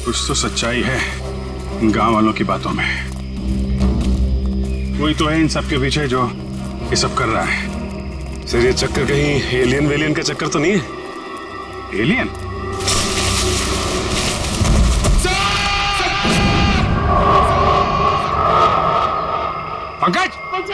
कुछ तो सच्चाई है इन गांव वालों की बातों में। कोई तो है इन सब के पीछे जो ये सब कर रहा है। सर ये चक्कर कहीं एलियन वेलियन का चक्कर तो नहीं है? एलियन? पंकज! पंकज!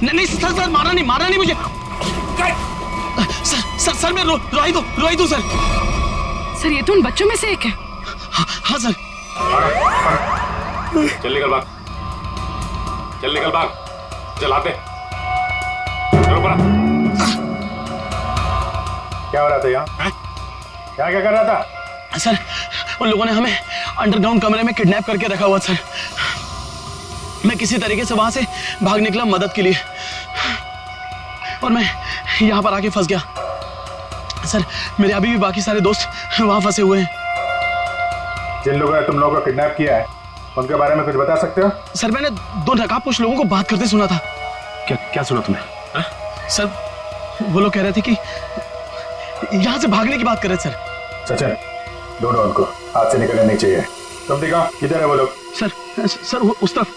नहीं सर सर मारा नहीं मुझे सर सर मैं रोई दो सर। सर ये तो उन बच्चों में से एक है। हाँ सर। चल निकल भाग, चल निकल भाग, चलाते चलो पड़ा। क्या हो रहा था यहाँ? क्या कर रहा था? सर उन लोगों ने हमें अंडरग्राउंड कमरे में किडनैप करके रखा हुआ सर। मैं किसी तरीके से वहां से भाग निकला मदद के लिए और मैं यहाँ पर आके फंस गया सर। मेरे अभी भी बाकी सारे दोस्त वहां फंसे हुए हैं। जिन लोगों ने तुम लोगों को किडनैप किया है उनके बारे में कुछ बता सकते हो? सर मैंने 2 नकाबपोश लोगों को बात करते सुना था। क्या सुना तुमने? सर वो लोग कह रहे थे कि यहाँ से भागने की बात कर रहे थे सर। सचिन ढूंढो उनको, हाथ से निकलने नहीं चाहिए। तुम दिखाओ किधर है वो लोग? सर वो उस तरफ।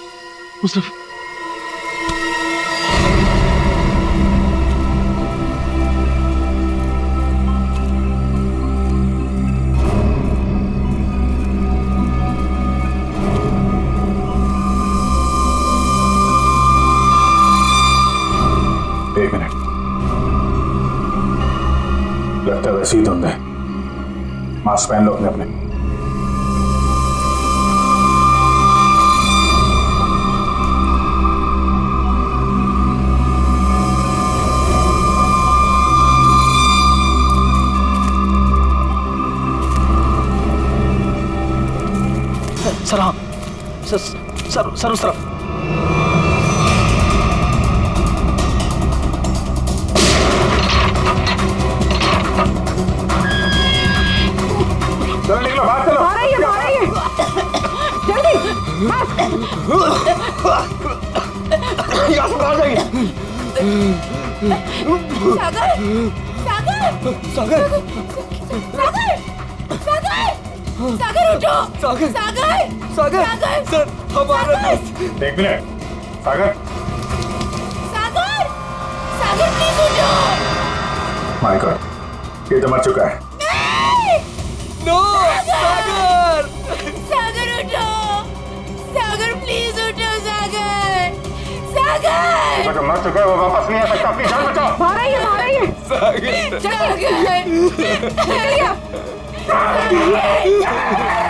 एक मिनट, लगता है वैसे ही धुंध है। मास्क पहन लो अपने अपने। सर हाँ सर उस तरफ। चलो निकलो, बाहर चलो। आ रही है जल्दी यहाँ से बाहर जाइए। सागर उठो। सागर सर हमारा एक मिनट, सागर प्लीज उठो। माय गॉड, ये तो मर चुका है। नो सागर उठो। सागर प्लीज उठो। तो मर चुका है, वो वापस नहीं आ सकता। अपनी जान बचाओ। बाहर आइए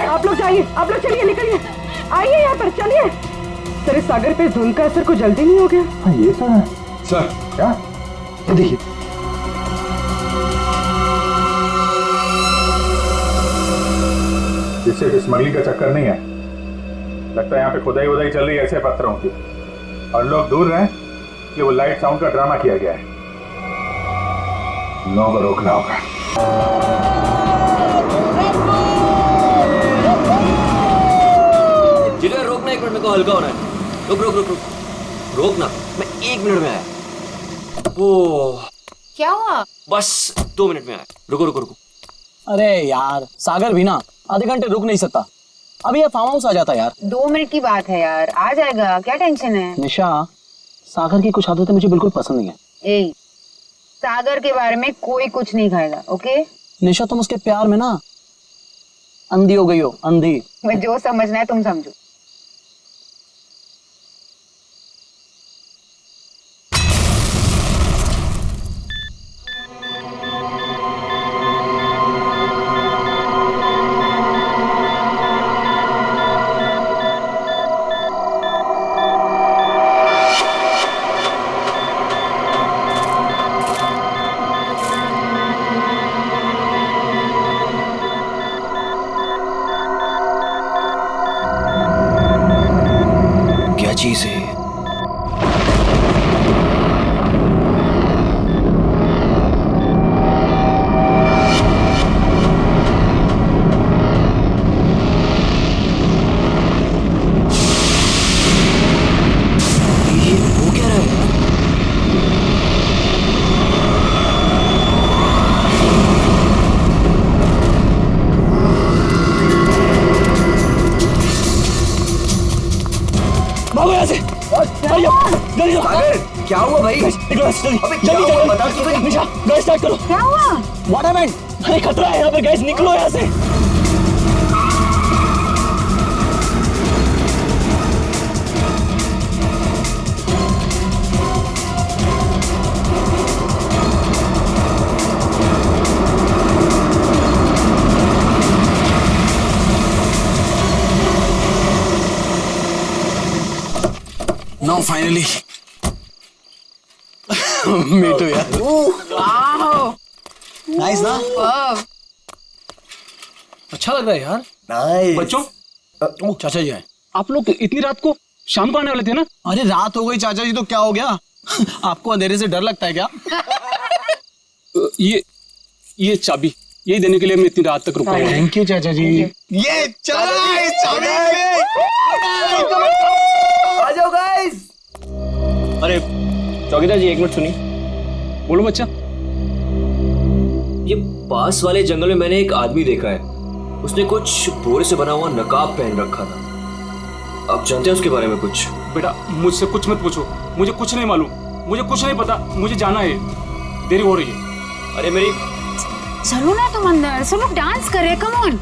आप लोग जाइए, आप लोग चलिए, निकलिए, आइए यहाँ पर, चलिए। सर इस सागर पे धुंध का असर कुछ जल्दी नहीं हो गया? हाँ ये तो है सर। क्या? ये देखिए, इससे स्मगलिंग का चक्कर नहीं है। लगता है यहाँ पे खुदाई चल रही है ऐसे पत्थरों की, और लोग दूर रहे कि वो लाइट साउंड का ड्रामा किया गया है। लोगों को रोकना होगा। जिधर रोकना, 1 मिनट में को हल्का होना है। रुक रोकना, मैं 1 मिनट में आया। ओ क्या हुआ? बस 2 मिनट में आया। रुको। अरे यार सागर भी ना आधे घंटे रुक नहीं सकता। अभी ये फार्म हाउस आ जाता यार। 2 मिनट की बात है यार, आ जाएगा, क्या टेंशन है? निशा, सागर की कुछ आदतें मुझे बिल्कुल पसंद नहीं है। सागर के बारे में कोई कुछ नहीं खाएगा, ओके? निशा तुम उसके प्यार में ना अंधी हो गई हो, अंधी। मैं जो समझना है तुम समझो। चीज है ये? ये हो क्या रहा है? भागो यहाँ से। जल्दी जल्दी सागर, क्या हुआ भाई? निकलो जल्दी अबे क्या जल्दी हुआ? जल्दी बता तो सही। निशा गैस स्टार्ट करो। क्या हुआ? What happened? अरे खतरा है यहाँ पे, गैस निकलो यहाँ से। Now finally. Me too यार। वाह, नाइस ना? वाह। अच्छा लग रहा है यार। नाइस। बच्चों, ओह चाचा जी आए। आप लोग इतनी रात को शाम को आने वाले थे ना? अरे रात हो गई चाचा जी तो क्या हो गया? आपको अंधेरे से डर लगता है क्या? ये चाबी यही देने के लिए मैं इतनी रात तक रुका हूँ। थैंक यू चाचा जी। ये चला इस चाबी आ जाओ गाइस। अरे चौकीदार जी, एक मिनट सुनिए। बोलो बच्चा। ये पास वाले जंगल में मैंने एक आदमी देखा है। उसने कुछ बोरे से बना हुआ नकाब पहन रखा था। आप जानते हैं उसके बारे में कुछ? बेटा मुझसे कुछ मत पूछो, मुझे कुछ नहीं मालूम, मुझे कुछ नहीं पता, मुझे जाना है, देरी हो रही है। अरे मेरी चलो ना तुम अंदर, सब लोग डांस कर रहे हैं, कम ऑन।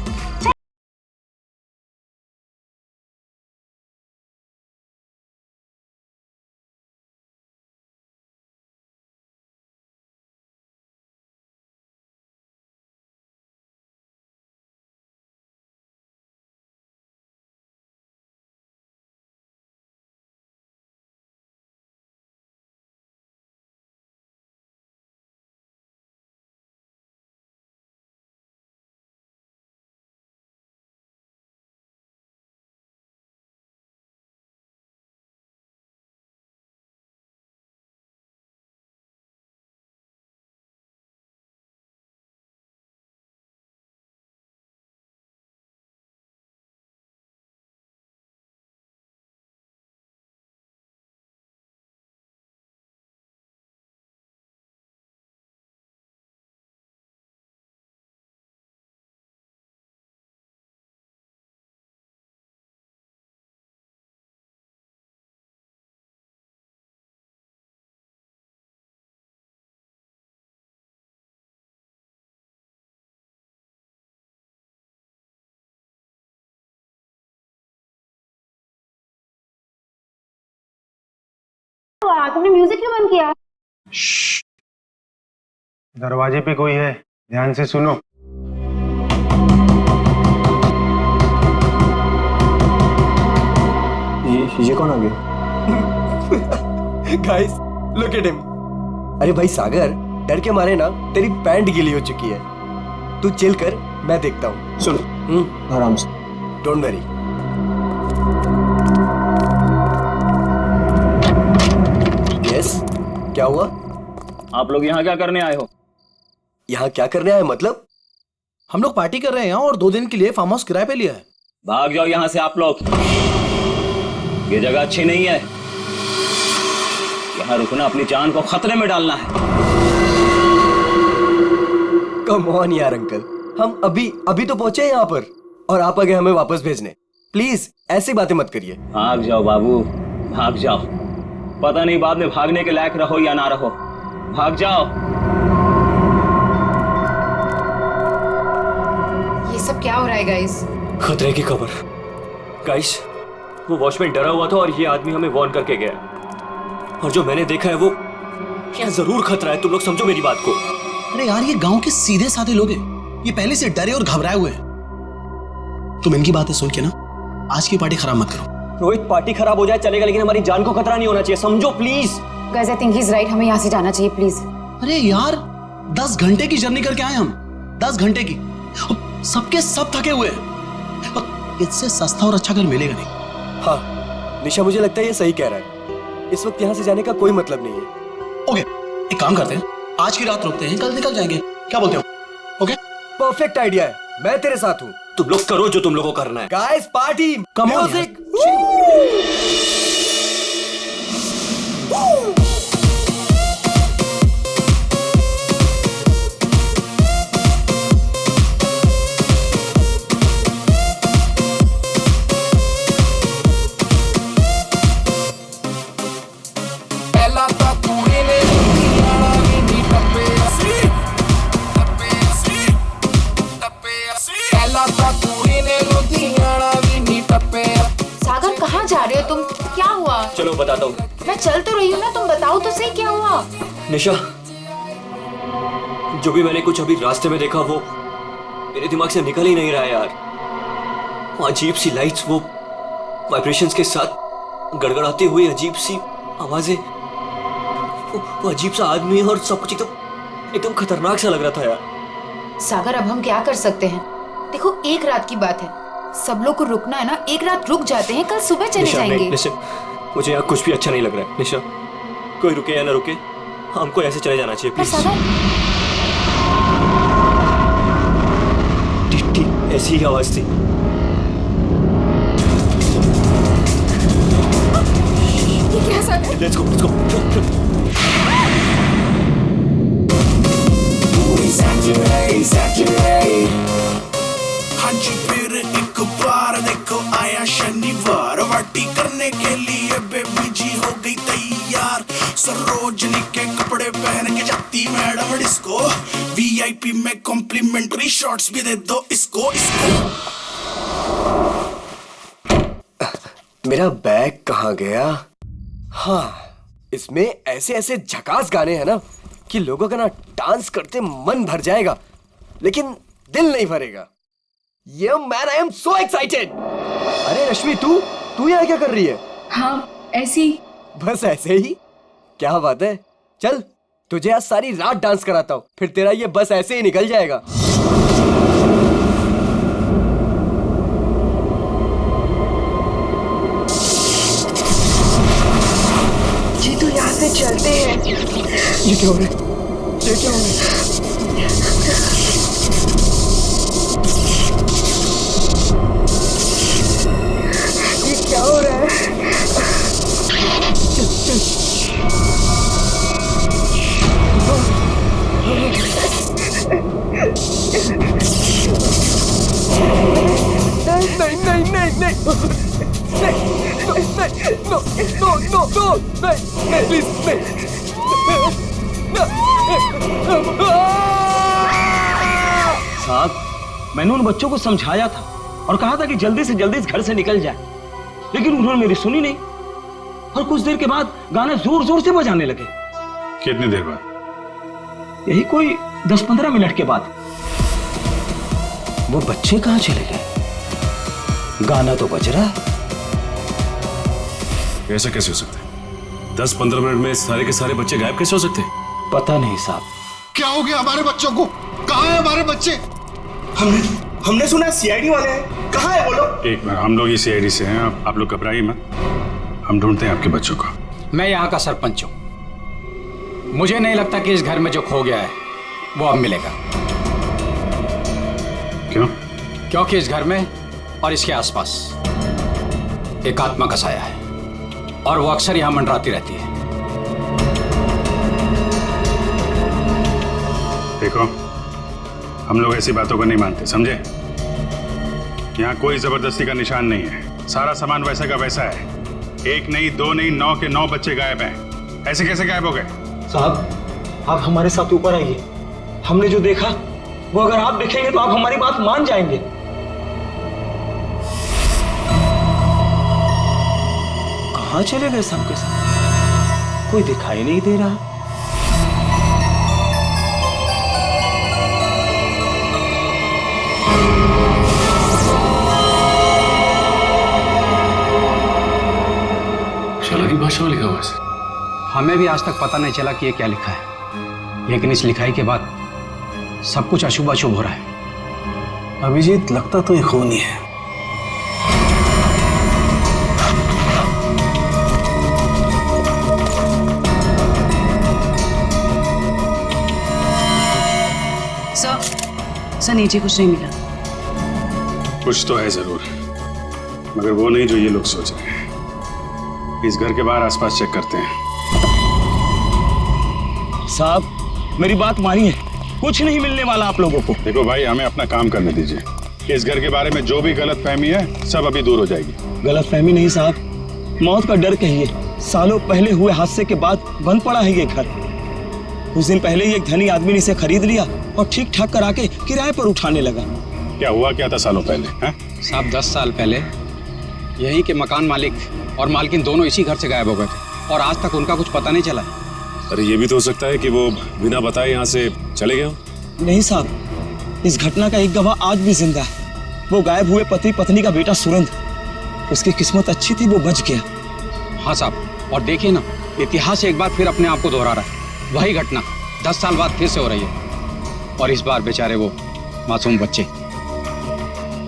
तुमने म्यूजिक क्यों बंद किया? दरवाजे पे कोई है, ध्यान से सुनो। ये कौन आ गया? Guys look at him. अरे भाई सागर, डर के मारे ना तेरी पैंट गीली हो चुकी है। तू चिल कर, मैं देखता हूँ। सुन आराम से, डोंट वरी। यस, क्या हुआ? आप लोग यहाँ क्या करने आए हो? यहाँ क्या करने आए मतलब? हम लोग पार्टी कर रहे हैं और 2 दिन के लिए फार्म हाउस किराए पे लिया है। भाग जाओ यहाँ से आप लोग, ये जगह अच्छी नहीं है। यहाँ रुकना अपनी जान को खतरे में डालना है। कम ऑन यार अंकल, हम अभी तो पहुंचे यहाँ पर और आप आ गए हमें वापस भेजने। प्लीज ऐसी बातें मत करिए। भाग जाओ बाबू, भाग जाओ। पता नहीं बाद में भागने के लायक रहो या ना रहो। भाग जाओ। ये सब क्या हो रहा है गाइस? खतरे की खबर। गाइस, वो वॉचमैन डरा हुआ था और ये आदमी हमें वार्न करके गया। और जो मैंने देखा है वो क्या जरूर खतरा है। तुम लोग समझो मेरी बात को। अरे यार, ये गांव के सीधे साधे लोग हैं। ये पहले से डरे और घबराए हुए हैं। तुम इनकी बातें सुन के ना आज की पार्टी खराब मत करो। रोहित, पार्टी खराब हो जाए चलेगा, लेकिन हमारी जान को खतरा नहीं होना चाहिए, समझो please. Guys I think he is right, हमें यहाँ से जाना चाहिए प्लीज। अरे यार, 10 घंटे की जर्नी करके आए हम। 10 घंटे की। सबके सब थके हुए हैं। और इससे सस्ता और अच्छा घर मिलेगा नहीं। हाँ, निशा मुझे लगता है ये सही कह रहा है। इस वक्त यहाँ से जाने का कोई मतलब नहीं है। ओके, एक काम करते हैं, आज की रात रुकते हैं, कल निकल जाएंगे, क्या बोलते हो? ओके, परफेक्ट आइडिया है, मैं तेरे साथ हूँ। तुम लोग करो जो तुम लोगों को करना है। Guys party, Come on, music. Sagar कहाँ जा रहे हो तुम? क्या हुआ? चलो बताता हूँ। मैं चल तो रही हूँ ना, तुम बताओ तो सही क्या हुआ? निशा, जो भी मैंने कुछ अभी रास्ते में देखा वो मेरे दिमाग से निकल ही नहीं रहा यार। वो अजीब सी लाइट्स, वो वाइब्रेशंस के साथ गड़गड़ाती हुई अजीब सी आवाजें, वो अजीब सा आदमी और सब कुछ एकदम खतरनाक सा लग रहा था यार। सागर अब हम क्या कर सकते हैं? देखो एक रात की बात है, सब लोग को रुकना है ना, एक रात रुक जाते हैं, कल सुबह चले जाएंगे। मुझे यहाँ कुछ भी अच्छा नहीं लग रहा है निशा। कोई रुके या ना रुके, हमको ऐसे चले जाना चाहिए पर प्लीज। सागर, ठीक ऐसी ही आवाज थी। ये क्या सागर? Let's go. जी फिर एक बार देखो आया शनिवार, पार्टी करने के लिए बेबी जी हो गई तैयार। सरोजनी के कपड़े पहन के जाती मैडम डिस्को, वीआईपी में कॉम्प्लीमेंट्री शॉट्स भी दे दो इसको। मेरा बैग कहाँ गया? हाँ, इसमें ऐसे ऐसे झकास गाने हैं ना कि लोगों का ना डांस करते मन भर जाएगा, लेकिन दिल नहीं भरेगा। ये man, I am so excited. अरे रश्मि, तू यहाँ क्या कर रही है? हाँ ऐसी। बस ऐसे ही? क्या बात है, चल तुझे आज सारी रात डांस कराता हूँ, फिर तेरा ये बस ऐसे ही निकल जाएगा। जी तो यहाँ से चलते हैं। ये क्या हो रहा है? ये क्या हो रहा है? क्या हो रहा है? साहब, मैंने उन बच्चों को समझाया था और कहा था कि जल्दी से जल्दी इस घर से निकल जाए, लेकिन उन्होंने मेरी सुनी नहीं और कुछ देर के बाद गाने जोर जोर से बजाने लगे। कितनी देर बाद? यही कोई 10-15 मिनट के बाद। वो बच्चे कहाँ चले गए? गाना तो बज रहा है। ऐसा कैसे हो सकता है? 10-15 मिनट में सारे के सारे बच्चे गायब कैसे हो सकते हैं? पता नहीं साहब। क्या हो गया हमारे बच्चों को? कहाँ है हमारे बच्चे? हमने सुना सीआईडी वाले हैं, कहाँ है वो लोग? एक मिनट, हम लोग ही सीआईडी से हैं, आप लोग घबराइए मत, हम ढूंढते हैं आपके बच्चों को। मैं यहाँ का सरपंच हूँ, मुझे नहीं लगता कि इस घर में जो खो गया है वो अब मिलेगा। क्यों? क्योंकि इस घर में और इसके आसपास एक आत्मा का साया है और वो अक्सर यहाँ मंडराती रहती है। देखो, हम लोग ऐसी बातों को नहीं मानते, समझे? यहाँ कोई जबरदस्ती का निशान नहीं है, सारा सामान वैसा का वैसा है। एक नहीं, दो नहीं, 9 के 9 बच्चे गायब हैं। ऐसे कैसे गायब हो गए? साहब, आप हमारे साथ ऊपर आइए। हमने जो देखा वो अगर आप देखेंगे तो आप हमारी बात मान जाएंगे। कहाँ चले गए सबके सब? कोई दिखाई नहीं दे रहा। की भाषा में लिखा हुआ है। हमें भी आज तक पता नहीं चला कि ये क्या लिखा है, लेकिन इस लिखाई के बाद सब कुछ अशुभ अशुभ हो रहा है। अभिजीत, लगता तो ये खून ही है। ऐसा नहीं जी, कुछ नहीं मिला। कुछ तो है जरूर, मगर वो नहीं जो ये लोग सोच रहे हैं। इस घर के बाहर आसपास चेक करते हैं। साहब मेरी बात मानिए, कुछ नहीं मिलने वाला आप लोगों को। देखो भाई, हमें अपना काम करने दीजिए। इस घर के बारे में जो भी गलत फहमी है सब अभी दूर हो जाएगी। गलत फहमी नहीं साहब, मौत का डर कहिए। सालों पहले हुए हादसे के बाद बंद पड़ा है ये घर। कुछ दिन पहले ही एक धनी आदमी ने इसे खरीद लिया और ठीक ठाक करा के किराए पर उठाने लगा। क्या हुआ क्या था सालों पहले? साहब 10 साल पहले यही के मकान मालिक और मालकिन दोनों इसी घर से गायब हो गए थे और आज तक उनका कुछ पता नहीं चला। अरे ये भी तो हो सकता है कि वो बिना बताए यहाँ से चले गए हो। नहीं साहब, इस घटना का एक गवाह आज भी जिंदा है। वो गायब हुए पति पत्नी का बेटा सुरंद। उसकी किस्मत अच्छी थी, वो बच गया। हाँ साहब, और देखिए ना, इतिहास एक बार फिर अपने आप को दोहरा रहा है। वही घटना 10 साल बाद फिर से हो रही है और इस बार बेचारे वो मासूम बच्चे।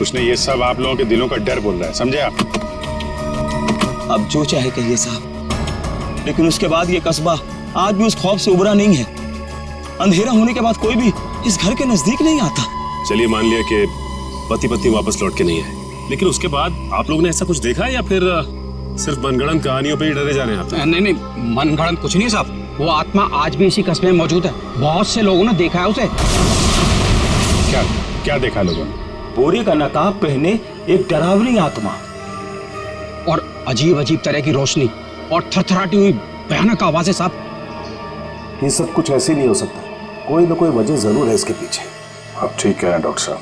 उसने ये सब आप लोगों के दिलों का डर बोल रहा है, समझे आप? अब जो चाहे कहिए साहब, लेकिन उसके बाद ये कस्बा आज भी उस खौफ से उबरा नहीं है। अंधेरा होने के बाद कोई भी इस घर के नजदीक नहीं आता। चलिए मान लिया कि पति पत्नी वापस लौट के नहीं है, लेकिन उसके बाद आप लोगों ने ऐसा कुछ देखा है या फिर सिर्फ मनगढ़ंत कहानियों पे ही डरे जा रहे हैं आप? नहीं, मनगढ़ंत कुछ नहीं साहब। वो आत्मा आज भी इसी कस्बे में मौजूद है। बहुत से लोगों ने देखा है उसे। क्या क्या देखा लोगों ने? बोरे का नकाब पहने एक डरावनी आत्मा और अजीब अजीब तरह की रोशनी और थरथराती हुई भयानक आवाजें साहब। ये सब कुछ ऐसे नहीं हो सकता, कोई ना कोई वजह जरूर है इसके पीछे। आप ठीक कह रहे हैं डॉक्टर साहब।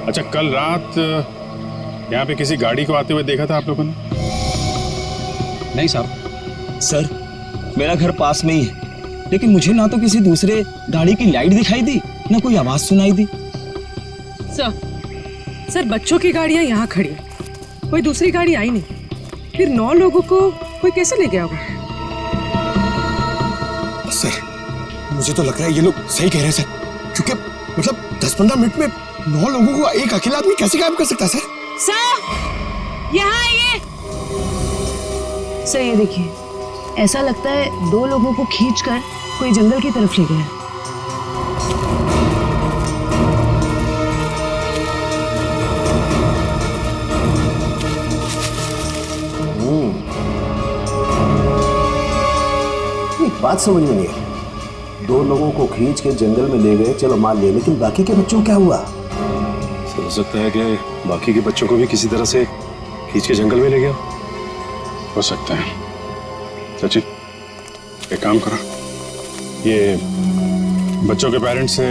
अच्छा, कल रात यहाँ पे किसी गाड़ी को आते हुए देखा था आप लोगों ने? नहीं साहब। सर मेरा घर पास में ही है, लेकिन मुझे ना तो किसी दूसरे गाड़ी की लाइट दिखाई दी, ना कोई आवाज सुनाई दी। सर बच्चों की गाड़ियां यहाँ खड़ी, कोई दूसरी गाड़ी आई नहीं। फिर 9 लोगों को कोई कैसे ले गया होगा? सर मुझे तो लग रहा है ये लोग सही कह रहे हैं सर, क्योंकि मतलब 10-15 मिनट में 9 लोगों को एक अकेला आदमी कैसे गायब कर सकता है? सर यहाँ आइए। सर ये देखिए, ऐसा लगता है 2 लोगों को खींचकर कोई जंगल की तरफ ले गया है। बात समझ में नहीं आई। 2 लोगों को खींच के जंगल में ले गए, चलो मान लिया, लेकिन बाकी के बच्चों को क्या हुआ? हो सकता है कि बाकी के बच्चों को भी किसी तरह से खींच के जंगल में ले गया हो सकता है। सचिन एक काम करो, ये बच्चों के पेरेंट्स से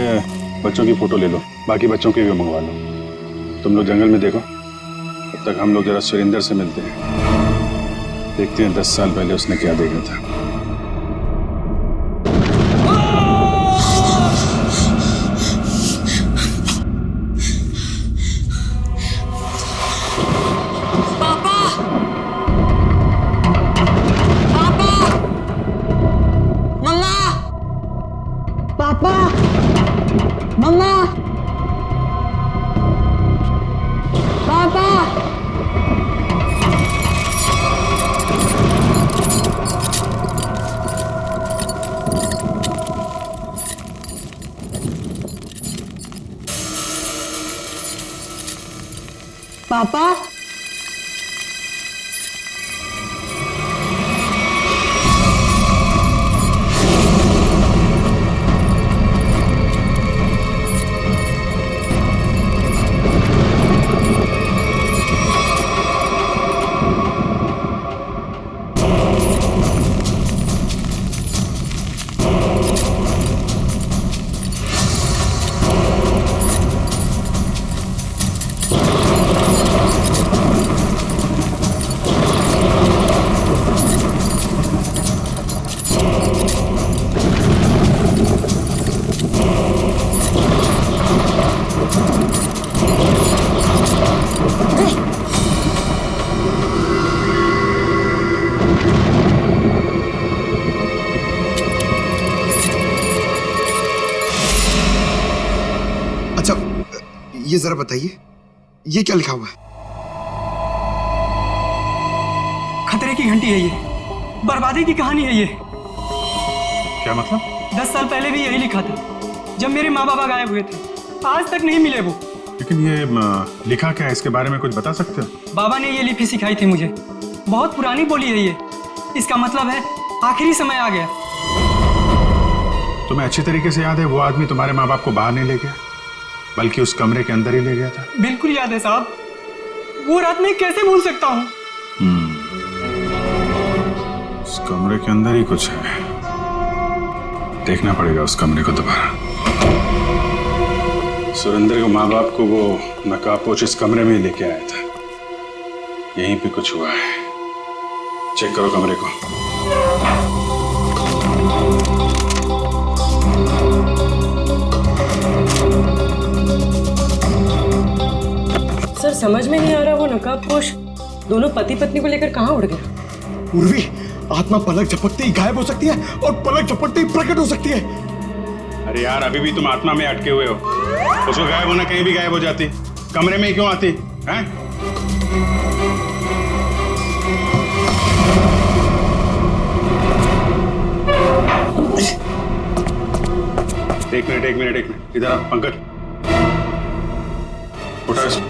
बच्चों की फोटो ले लो, बाकी बच्चों की भी मंगवा लो। तुम लोग जंगल में देखो, तब तक हम लोग जरा सुरेंद्र से मिलते हैं, देखते हैं 10 साल पहले उसने क्या देखा था। पापा, ये जरा बताइए, ये क्या लिखा हुआ है? खतरे की घंटी है ये, बर्बादी की कहानी है ये। क्या मतलब? 10 साल पहले भी यही लिखा था, जब मेरे माँ बाबा गायब हुए थे, आज तक नहीं मिले वो। लेकिन ये लिखा क्या है, इसके बारे में कुछ बता सकते हो? बाबा ने ये लिपि सिखाई थी मुझे, बहुत पुरानी बोली है ये। इसका मतलब है आखिरी समय आ गया। तुम्हें अच्छी तरीके से याद है वो आदमी तुम्हारे माँ बाप को बाहर नहीं ले गया, बल्कि उस कमरे के अंदर ही ले गया था? बिल्कुल याद है साहब, वो रात मैं कैसे भूल सकता हूँ। उस कमरे के अंदर ही कुछ है, देखना पड़ेगा उस कमरे को दोबारा। सुरेंद्र के माँ बाप को वो नकाबपोश इस कमरे में ही लेके आया था, यहीं पे कुछ हुआ है। चेक करो कमरे को। सर समझ में नहीं आ रहा, वो नकाबपोश दोनों पति पत्नी को लेकर कहाँ उड़ गया? उर्वी, आत्मा पलक झपकते ही गायब हो सकती है और पलक झपकते ही प्रकट हो सकती है। अरे यार, अभी भी तुम आत्मा में अटके हुए हो। उसको गायब होना कहीं भी गायब हो जाती, कमरे में ही क्यों आती हैं? एक मिनट इधर आ पंकज, उठा इसको।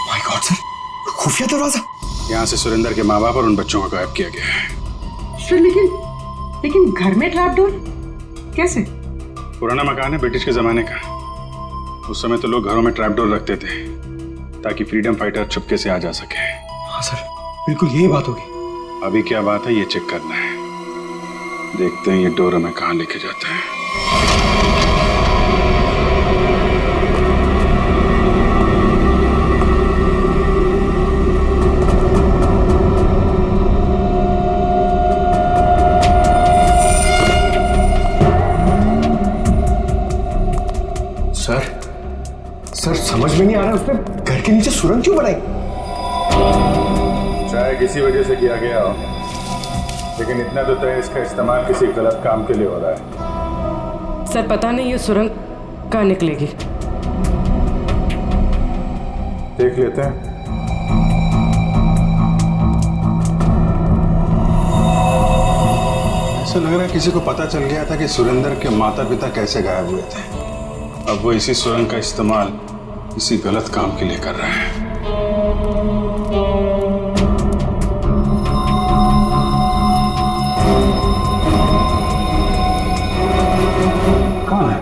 माय गॉड सर, खुफिया दरवाजा। यहाँ से सुरेंद्र के माँ बाप और उन बच्चों को गायब किया गया है। सर लेकिन घर में ट्रैप डोर कैसे? पुराना मकान है, ब्रिटिश के जमाने का। उस समय तो लोग घरों में ट्रैप डोर रखते थे ताकि फ्रीडम फाइटर चुपके से आ जा सके। हाँ सर, बिल्कुल यही बात होगी। अभी क्या बात है ये चेक करना है। देखते हैं ये डोर हमें कहाँ लेके जाता है। सर समझ में नहीं आ रहा, उसने घर के नीचे सुरंग क्यों बनाई? शायद किसी वजह से किया गया हो, लेकिन इतना तो तय इसका इस्तेमाल किसी गलत काम के लिए हो रहा है। सर पता नहीं ये सुरंग कहाँ निकलेगी। देख लेते हैं। ऐसा लग रहा है किसी को पता चल गया था कि सुरेंद्र के माता पिता कैसे गायब हुए थे। अब वो इसी सुरंग का इस्तेमाल किसी गलत काम के लिए कर रहा है। कौन है?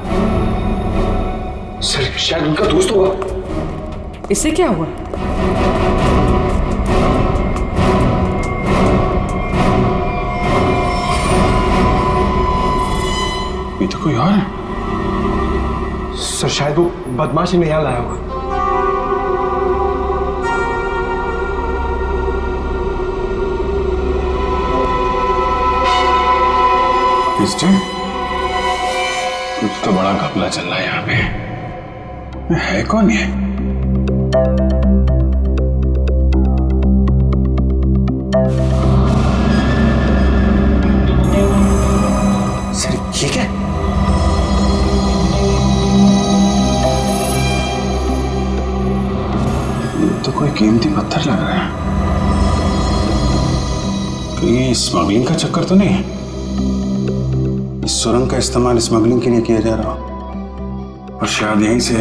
सर शायद उनका दोस्त होगा। इससे क्या हुआ? ये तो कोई और है। सर शायद वो बदमाश इन्हें यहाँ लाया होगा। कुछ तो बड़ा घपला चल रहा है यहाँ पे। है कौन ये? सर ये क्या? तो कोई कीमती पत्थर लग रहा है। कहीं स्मगलिंग का चक्कर तो नहीं है? इस सुरंग का इस्तेमाल स्मगलिंग के लिए किया जा रहा हो और शायद यहीं से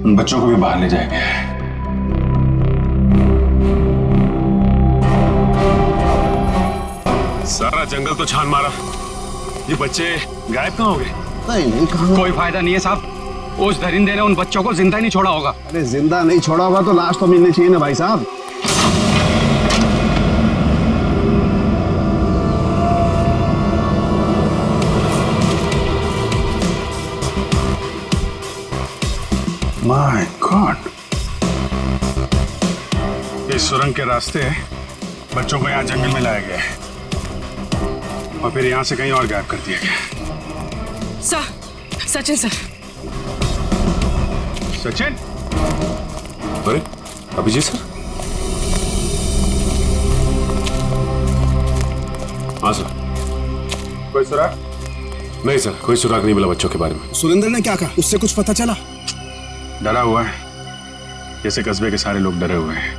उन बच्चों को भी बाहर ले जाया गया है। सारा जंगल तो छान मारा, ये बच्चे गायब कहाँ हो गए? नहीं कहाँ? कोई फायदा नहीं है साहब, उस दरिंदे ने उन बच्चों को जिंदा ही नहीं छोड़ा होगा। अरे जिंदा नहीं छोड़ा होगा तो लाश तो मिलनी चाहिए ना भाई साहब। माय गॉड, इस सुरंग के रास्ते बच्चों को यहाँ जंगल में लाया गया है और फिर यहाँ से कहीं और गायब कर दिया गया। सचिन सर। सचिन? अरे अभिजीत सर। हाँ सर। कोई सुराग? नहीं सर, कोई सुराग नहीं मिला बच्चों के बारे में। सुरेंद्र ने क्या कहा? उससे कुछ पता चला? डरा हुआ है, जैसे कस्बे के सारे लोग डरे हुए हैं।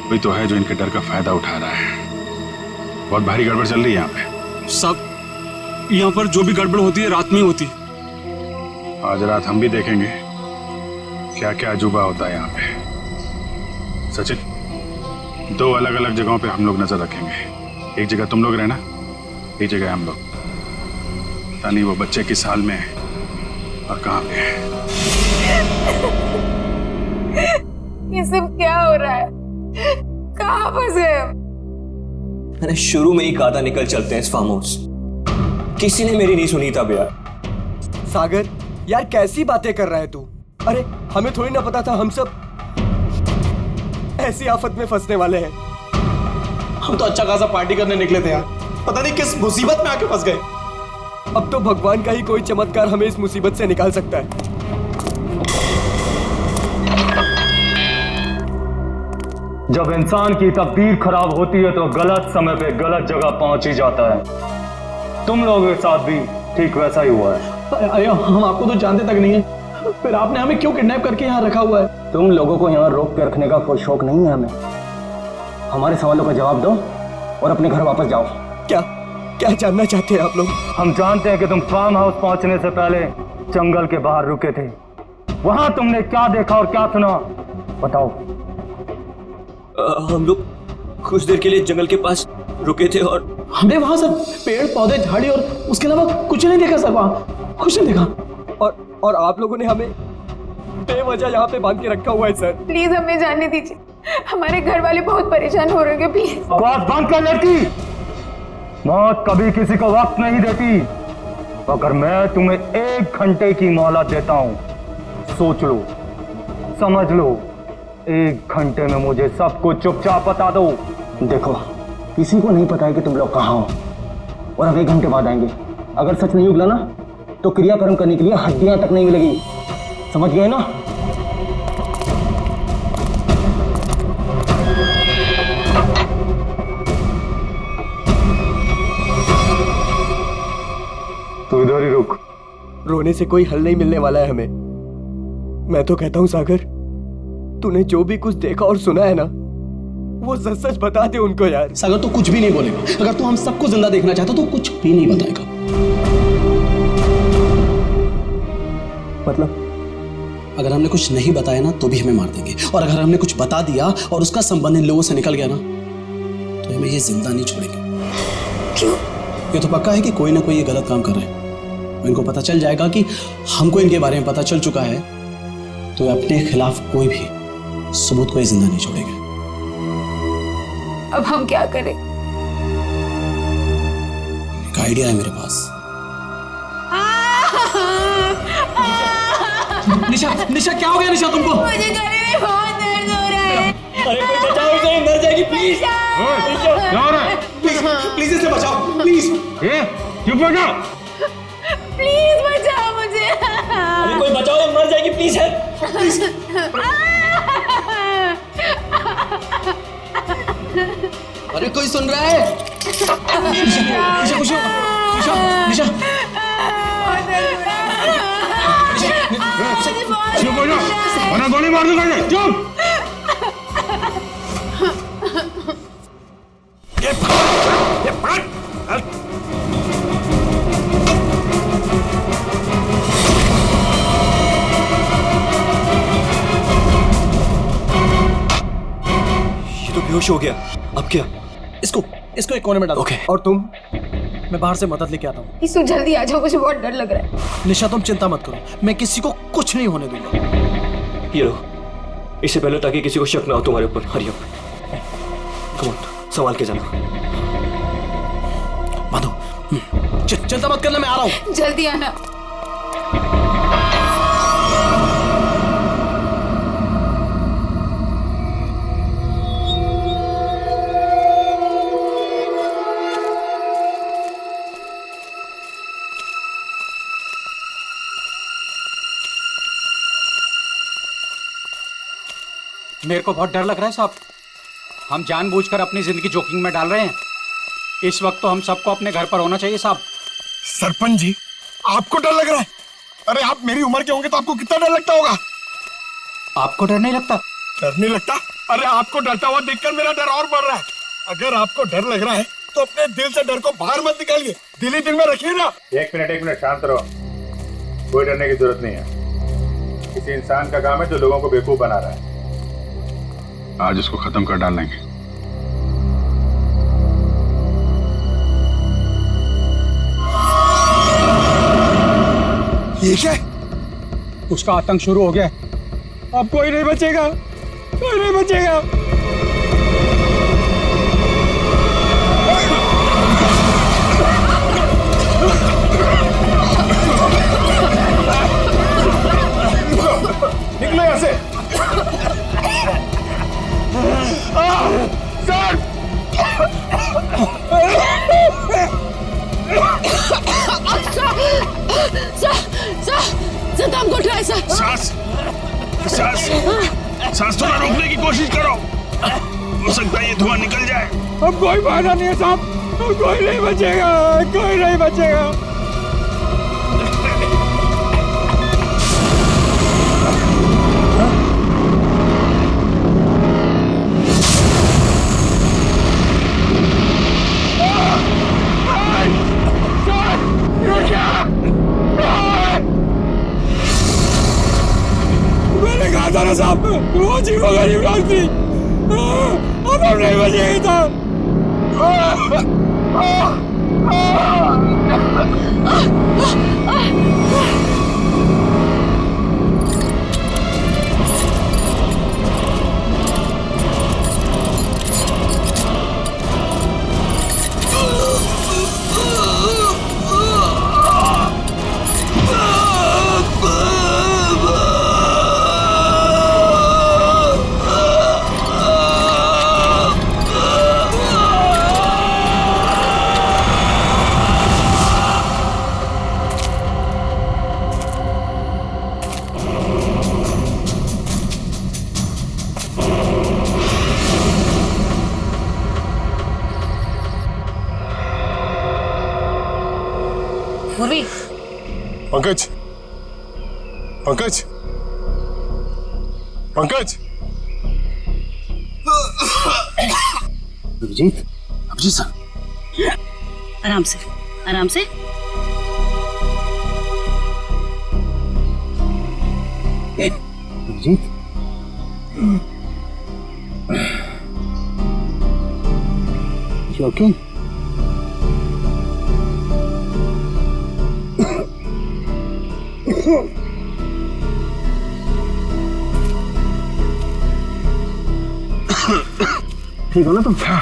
कोई तो है जो इनके डर का फायदा उठा रहा है। बहुत भारी गड़बड़ चल रही है यहाँ पे। सब यहाँ पर जो भी गड़बड़ होती है रात में होती है। आज रात हम भी देखेंगे क्या क्या अजूबा होता है यहाँ पे। सचिन, 2 अलग अलग जगहों पे हम लोग नजर रखेंगे। एक जगह तुम लोग रहना, एक जगह हम लोग। पता नहीं वो बच्चे किस हाल में है और कहाँ पे है। ये सब क्या हो रहा है? कहाँ फंस गए हम? मैंने शुरू में ही कहा था निकल चलते हैं इस फार्म हाउस। किसी ने मेरी नहीं सुनी तब यार। सागर यार कैसी बातें कर रहा है तू? अरे हमें थोड़ी ना पता था हम सब ऐसी आफत में फंसने वाले हैं। हम तो अच्छा खासा पार्टी करने निकले थे यार, पता नहीं किस मुसीबत में आके फंस गए। अब तो भगवान का ही कोई चमत्कार हमें इस मुसीबत से निकाल सकता है। जब इंसान की तकदीर खराब होती है तो गलत समय पे गलत जगह पहुंच ही जाता है। तुम लोगों के साथ भी ठीक वैसा ही हुआ है। अरे हम आपको तो जानते तक नहीं है, फिर आपने हमें क्यों किडनैप करके यहाँ रखा हुआ है? तुम लोगों को यहाँ रोक के रखने का कोई शौक नहीं है हमें। हमारे सवालों का जवाब दो और अपने घर वापस जाओ। क्या क्या जानना चाहते हैं आप लोग? हम जानते हैं कि तुम फार्म हाउस पहुंचने से पहले जंगल के बाहर रुके थे। वहां तुमने क्या देखा और क्या सुना, बताओ। हम लोग कुछ देर के लिए जंगल के पास रुके थे और हमने वहां सर पेड़ पौधे झाड़ी और उसके अलावा कुछ नहीं देखा सर, वहां कुछ नहीं देखा। और आप लोगों ने हमें बेवजह यहाँ पे बांध के रखा हुआ है सर। प्लीज हमें जाने दीजिए, हमारे घर वाले बहुत परेशान हो रहे हैं। प्लीज आवाज बंद कर लड़की। मौत कभी किसी को वक्त नहीं देती। अगर मैं तुम्हें 1 घंटे की मोहलत देता हूं, सोच लो, समझ लो। 1 घंटे में मुझे सब कुछ चुपचाप बता दो। देखो, किसी को नहीं पता है कि तुम लोग कहाँ हो और अब 1 घंटे बाद आएंगे। अगर सच नहीं उगला ना तो क्रियाकर्म करने के लिए हड्डियां तक नहीं मिलेगी। समझ गए ना? तो इधर ही रुक। रोने से कोई हल नहीं मिलने वाला है हमें। मैं तो कहता हूं सागर, तूने जो भी कुछ देखा और सुना है ना, वो सच सच बता दे उनको यार। सागर तो कुछ भी नहीं बोलेगा। अगर तू हम सबको जिंदा देखना चाहता तो कुछ भी नहीं बताएगा। मतलब? अगर हमने कुछ नहीं बताया ना तो भी हमें मार देंगे, और अगर हमने कुछ बता दिया और उसका संबंध इन लोगों से निकल गया ना तो हमें ये जिंदा नहीं छोड़ेंगे। क्यों? ये तो पक्का है कि कोई ना कोई ये गलत काम कर रहे हैं। इनको पता चल जाएगा कि हमको इनके बारे में पता चल चुका है, तो अपने खिलाफ कोई भी सबूत को ये जिंदा नहीं छोड़ेंगे। अब हम क्या करें? एक आइडिया है मेरे पास। निशा, निशा क्या हो गया निशा तुमको? मुझे गले में बहुत दर्द हो रहा है। अरे कोई बचाओ इसे, मर जाएगी प्लीज। क्या हो रहा है? प्लीज इसे बचाओ प्लीज। चुप हो जाओ। प्लीज बचाओ मुझे। अरे कोई बचाओ, ये मर जाएगी प्लीज। अरे कोई सुन रहा है? निशा खुश हो? निशा चुप हो जाओ वरना गोली मार दूंगा। चुप। ये तो बेहोश हो गया। अब क्या? इसको एक कोने में डालो। ओके। और तुम? मैं बाहर से मदद लेके आता हूँ। इसु जल्दी आ जाओ, मुझे बहुत डर लग रहा है। निशा तुम चिंता मत करो, मैं किसी को कुछ नहीं होने दूंगा। ये लो, इससे पहले ताकि किसी को शक ना हो तुम्हारे ऊपर। हरी अप, कम ऑन, संभाल के जाना। माधो, चिंता मत करना, मैं आ रहा हूँ। जल्दी आना। मेरे को बहुत डर लग रहा है साहब। हम जानबूझकर अपनी जिंदगी जोखिम में डाल रहे हैं। इस वक्त तो हम सबको अपने घर पर होना चाहिए साहब। सरपंच जी, आपको डर लग रहा है? अरे आप मेरी उम्र के होंगे तो आपको कितना डर लगता होगा? आपको डर नहीं लगता? डर नहीं लगता? अरे आपको डरता हुआ देखकर मेरा डर और बढ़ रहा है। अगर आपको डर लग रहा है तो अपने दिल से डर को बाहर मत निकालिए, दिल ही दिल में रखिए ना। एक मिनट शांत रहो। कोई डरने की जरूरत नहीं है। किसी इंसान का काम है जो लोगों को बेवकूफ बना रहा है। आज इसको खत्म कर डालेंगे। ये क्या? उसका आतंक शुरू हो गया। अब कोई नहीं बचेगा, कोई नहीं बचेगा। निकलो यहाँ से। सर दम घुट रहा है सर। सांस थोड़ा रोकने की कोशिश करो। हो सकता है ये धुआं निकल जाए। अब कोई फायदा नहीं है साहब, अब कोई नहीं बचेगा, कोई नहीं बचेगा। मैंने कहा था ना साहब, वो जीवो गरीब लोग थी। अब हम नहीं बचेंगे साहब। पूर्वी, पंकज, पंकज, पंकज। अभिजीत, अभिजीत सर, आराम से, आराम से। Abhijit, you okay? ठीक हो ना तुम? हाँ,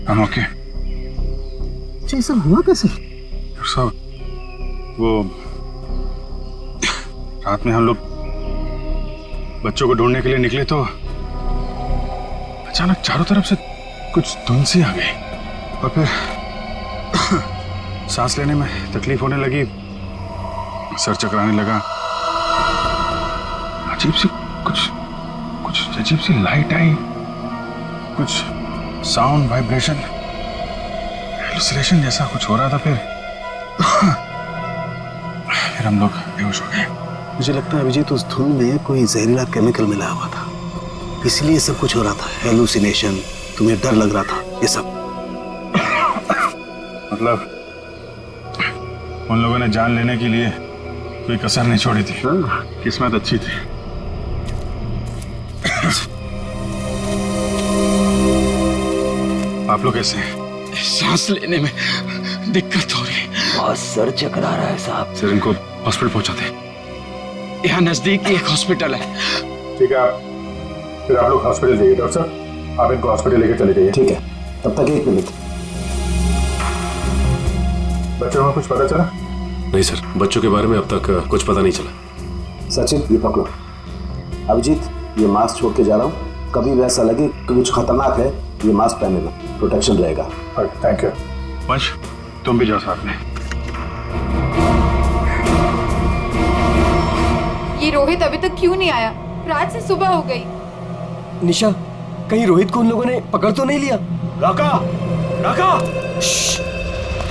हम ओके। ये सब हुआ कैसे? सब वो रात में हम लोग बच्चों को ढूंढने के लिए निकले तो अचानक चारों तरफ से कुछ धुंध सी आ गई और फिर सांस लेने में तकलीफ होने लगी, सर चकराने लगा। अजीब सी कुछ अजीब सी लाइट आई, कुछ साउंड, वाइब्रेशन, हेलुसिनेशन जैसा कुछ हो रहा था। फिर हम लोग बेहोश हो गए। मुझे लगता है अभिजीत उस धुन में कोई जहरीला केमिकल मिला हुआ था, इसलिए सब कुछ हो रहा था। हेलुसिनेशन, तुम्हें डर लग रहा था, ये सब। मतलब उन लोगों ने जान लेने के लिए कोई कसर नहीं छोड़ी थी। किस्मत अच्छी थी। आप लोग कैसे हैं? सांस लेने में दिक्कत हो रही है। बहुत सर चकरा रहा है साहब। सर इनको हॉस्पिटल पहुंचाते। यहाँ नजदीक एक हॉस्पिटल है। ठीक है, फिर आप लोग हॉस्पिटल जाइए। डॉक्टर साहब, आप इनको हॉस्पिटल लेके चले जाइए। ठीक है, तब तक 1 मिनट। बच्चों को कुछ पता चला? नहीं सर, बच्चों के बारे में अब तक कुछ पता नहीं चला। सचिन, ये पकड़ो। अभिजीत, ये मास्क छोड़ के जा रहा हूँ, कभी भी ऐसा लगे कि कुछ खतरनाक है, ये मास्क पहने लो, प्रोटेक्शन रहेगा। Thank you. वंश, तुम भी जाओ साथ में। ये रोहित अभी तक क्यों नहीं आया? रात से सुबह हो गई। निशा, कहीं रोहित को उन लोगों ने पकड़ तो नहीं लिया? राका, राका!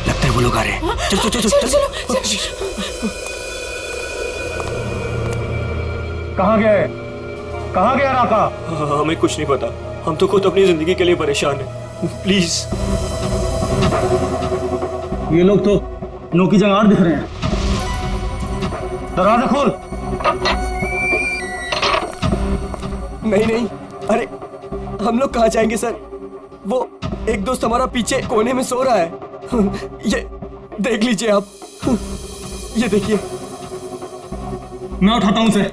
लगता है वो लोग आ रहे हैं। चल चल चल चल। कहाँ गया है? कहाँ गया राका? हमें कुछ नहीं पता, हम तो खुद अपनी जिंदगी के लिए परेशान हैं। प्लीज। ये लोग तो नो की जगह दिख रहे हैं। दरवाजा खोल। नहीं नहीं, अरे हम लोग कहाँ जाएंगे सर? वो एक दोस्त हमारा पीछे कोने में सो रहा है। ये देख लीजिए आप, ये देखिए। मैं उठाता हूँ उसे।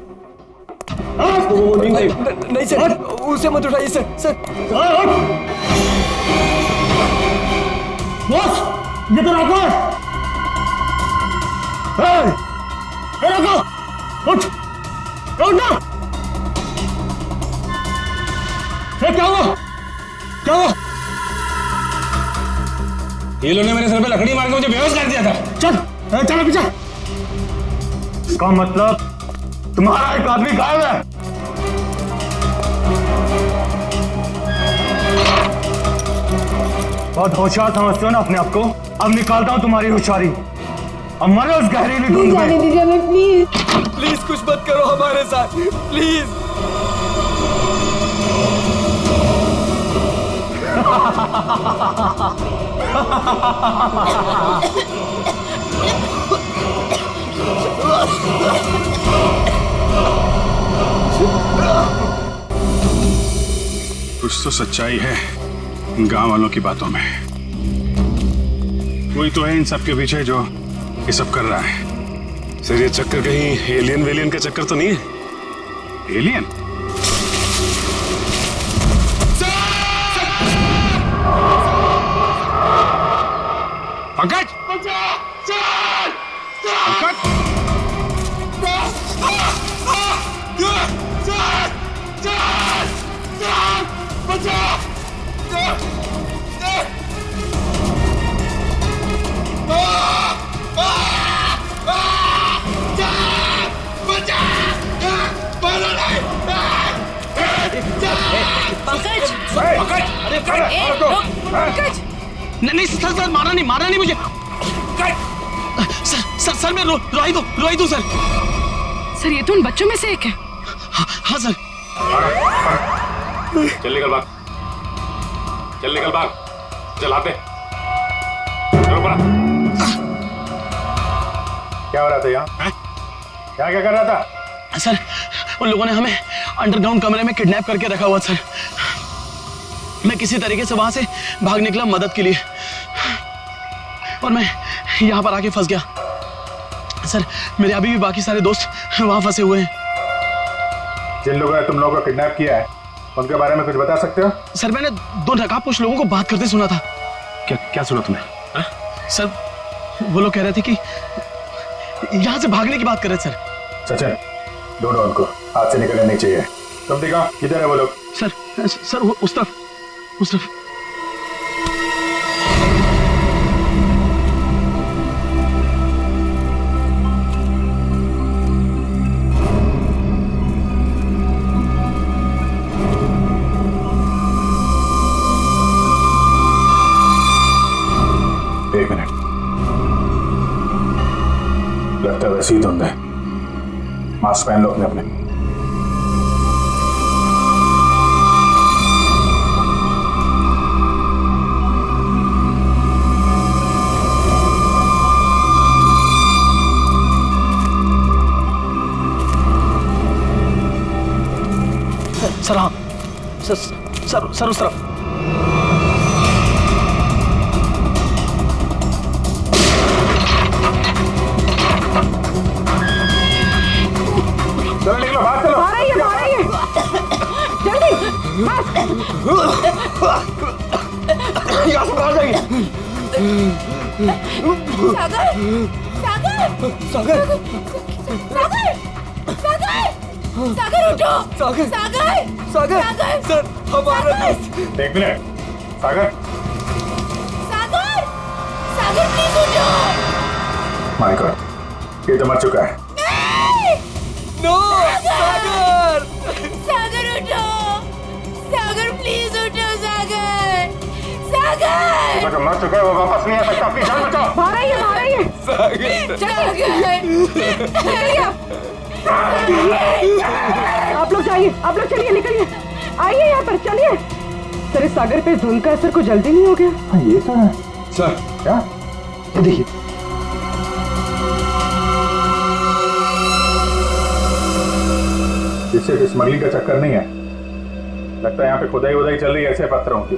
नहीं सर, उसे मत उठाइए सर। सर बॉस, ये तो राका है। राका, उठ ना। क्या हुआ? क्या हुआ? ये लोगों ने मेरे सर पे लकड़ी मार के मुझे बेहोश कर दिया था। चल चलो पीछे। इसका मतलब तुम्हारा एक आदमी गायब है। बहुत होशियार समझते हो ना अपने आप को। अब निकालता हूं तुम्हारी होशियारी। अब मरो उस गहरीली धुंध में। जाने दीजिए हमें प्लीज। प्लीज कुछ मत करो हमारे साथ, प्लीज। कुछ तो सच्चाई है गांव वालों की बातों में। कोई तो है इन सब के पीछे जो ये सब कर रहा है। सर ये चक्कर कहीं एलियन वेलियन का चक्कर तो नहीं है? एलियन? पंकज! पंकज! नहीं सर, सर मारा नहीं मुझे। सर मैं रोई दूं सर। सर ये तो उन बच्चों में से एक है। हाँ सर। चल निकल भाग, चलाते। चलो बड़ा। क्या हो रहा था यहाँ? क्या कर रहा था? सर उन लोगों ने हमें अंडरग्राउंड कमरे में किडनैप करके रखा हुआ सर। मैं किसी तरीके से वहां से भाग निकला मदद के लिए, और मैं यहाँ पर आके फंस गया। सर मेरे अभी भी बाकी सारे दोस्त वहां फंसे हुए हैं। जिन लोगों ने तुम लोगों को किडनैप किया है उनके बारे में कुछ बता सकते हो? सर मैंने 2 नकाबपोश लोगों को बात करते सुना था। क्या सुना तुमने? सर वो लोग कह रहे थे कि यहाँ से भागने की बात कर रहे थे सर। सचिन, ढूंढो उनको, हाथ से निकलने नहीं चाहिए। तुम दिखाओ किधर है वो लोग? सर वो उस तरफ। एक मिनट, लगता है वैसे ही धुंध है। मास्क पहन लो अपने। सर हाँ, सर उस तरफ। चलो निकलो, भाग चलो। बाहर आइए जल्दी, यहाँ से बाहर जाइए। सागर उठो। सागर सर हमारा। एक मिनट, सागर प्लीज उठो। माय गॉड, ये तो मर चुका है। नो सागर उठो। सागर प्लीज उठो। सागर तो मर चुका है, वो वापस नहीं आ सकता। अपनी जान बचाओ। बाहर आइए सागर सागर आप लोग जाइए, आप लोग चलिए, निकलिए, आइए यहाँ पर, चलिए। सर इस सागर पे धुंध का असर को जल्दी नहीं हो गया? हाँ ये तो है सर। क्या ये देखिए, इससे स्मगलिंग का चक्कर नहीं है, लगता है यहाँ पे खुदाई वुदाई चल रही है ऐसे पत्थरों की,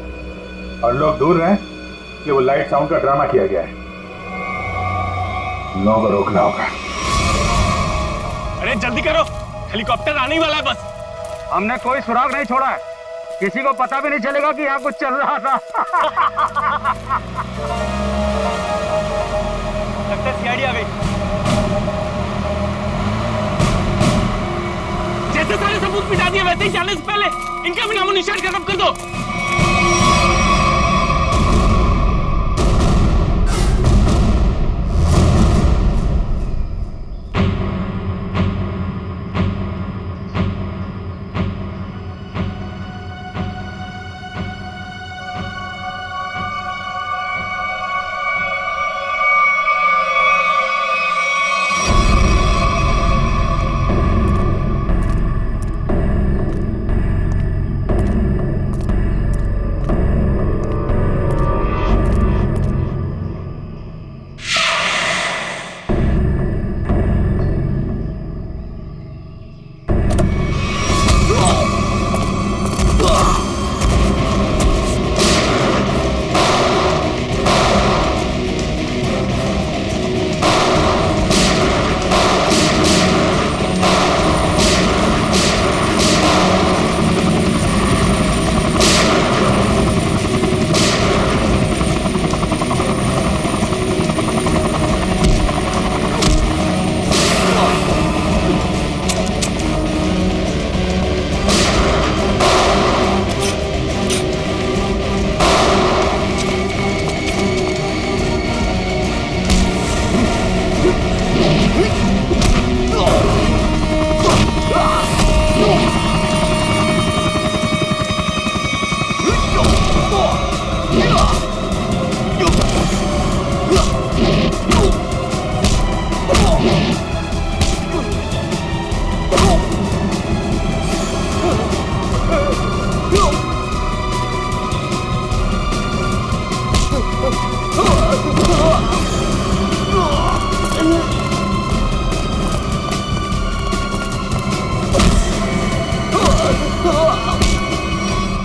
और लोग दूर रहे कि वो लाइट साउंड का ड्रामा किया गया है। लोगों को रोकना होगा। अरे जल्दी करो, हेलीकॉप्टर आने वाला है बस। हमने कोई सुराग नहीं छोड़ा है, किसी को पता भी नहीं चलेगा कि यहाँ कुछ चल रहा था। लगता है सीआईडी आ गई। जैसे सारे सबूत मिटा दिए वैसे ही जाने से पहले इनका भी नामो निशान खत्म कर दो।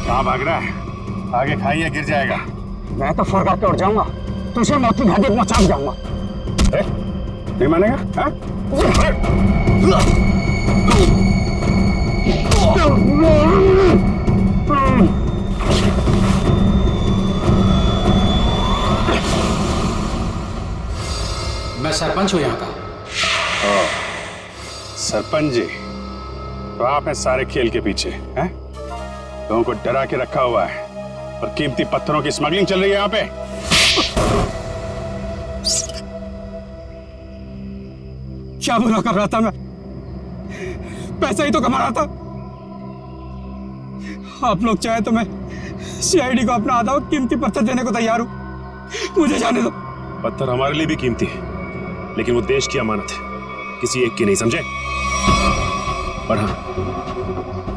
कहाँ भाग रहा है? आगे खाइए, गिर जाएगा। मैं तो फरका के उड़ जाऊंगा, तुझे मौत की घाटी पहुंचा जाऊंगा। नहीं मानेगा? हाँ? मैं सरपंच हूँ यहाँ का। सरपंच जी, तो आप हैं सारे खेल के पीछे, हैं? लोगों को डरा के रखा हुआ है और कीमती पत्थरों की स्मगलिंग चल रही है यहाँ पे। क्या बुरा कर रहा था मैं? पैसा ही तो कमा रहा था। आप लोग चाहे तो मैं सीआईडी को अपना आधा कीमती पत्थर देने को तैयार हूं, मुझे जाने दो। पत्थर हमारे लिए भी कीमती है, लेकिन वो देश की अमानत है, किसी एक की नहीं, समझे? और हाँ,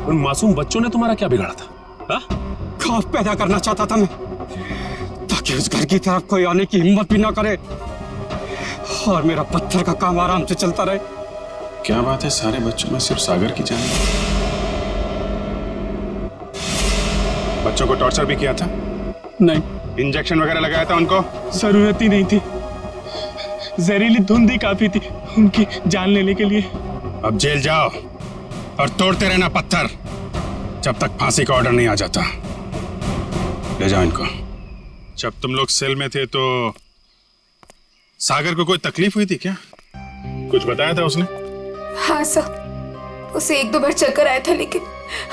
उन मासूम बच्चों ने तुम्हारा क्या बिगाड़ा था? हा? खौफ पैदा करना चाहता था मैं, ताकि उस घर की तरफ कोई आने की हिम्मत भी ना करे और मेरा पत्थर का काम आराम से चलता रहे। क्या बात है, सारे बच्चों में सिर्फ सागर की जान? बच्चों को टॉर्चर भी किया था? नहीं। इंजेक्शन वगैरह लगाया था उनको? जरूरत ही नहीं थी, जहरीली धुंध ही काफी थी उनकी जान लेने के लिए। अब जेल जाओ और तोड़ते रहना पत्थर जब तक फांसी का ऑर्डर नहीं आ जाता। ले जाओ इनको। जब तुम लोग सेल में थे तो सागर को कोई तकलीफ हुई थी क्या? कुछ बताया था उसने? हाँ सर, उसे एक दो बार चक्कर आया था, लेकिन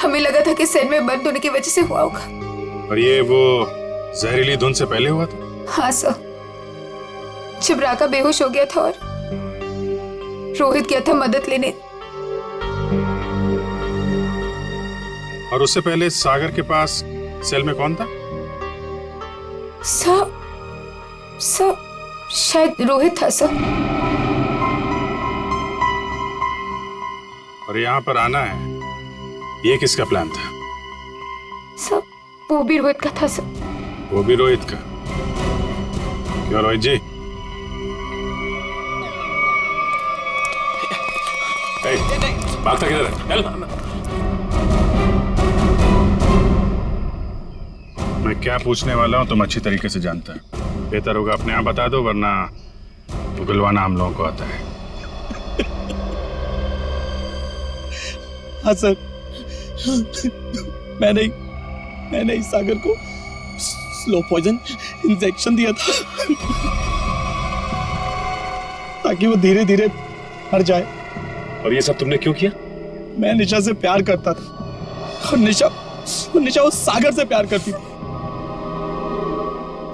हमें लगा था कि सेल में बंद होने की वजह से हुआ होगा। और ये वो जहरीली धुंध से पहले हुआ था? हाँ सर, जब राका बेहोश हो गया था और रोहित गया था मदद लेने। और उससे पहले सागर के पास सेल में कौन था? सर शायद रोहित था सर। और यहाँ पर आना है, ये किसका प्लान था? सब वो भी रोहित का था सर। वो भी रोहित का? क्यों रोहित जी? भागता किधर है? चल। मैं क्या पूछने वाला हूँ तुम अच्छी तरीके से जानते हैं। बेहतर होगा अपने आप बता दो, वरना उगलवाना हम लोगों को आता है। हाँ सर, मैंने इस सागर को स्लो पॉइजन इंजेक्शन दिया था ताकि वो धीरे धीरे मर जाए। और ये सब तुमने क्यों किया? मैं निशा से प्यार करता था और निशा उस सागर से प्यार करती थी।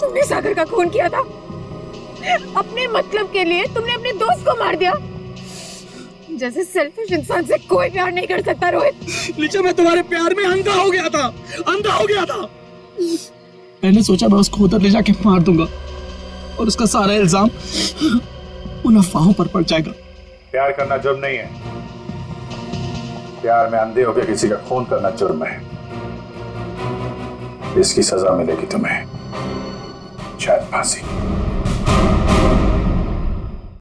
तुमने सागर का खून किया था अपने मतलब के लिए। तुमने अपने दोस्त को मार दिया। जैसे सेल्फिश इंसान से कोई प्यार नहीं कर सकता रोहित। निशा, मैं तुम्हारे प्यार में अंधा हो गया था। मैंने सोचा मैं उसको उधर ले जाके मार दूंगा और उसका सारा इल्जाम उन अफवाहों पर पड़ जाएगा। प्यार करना जुर्म नहीं है। प्यार में अंधे होकर किसी का खून करना जुर्म है। इसकी सजा मिलेगी तुम्हें, शायद फांसी।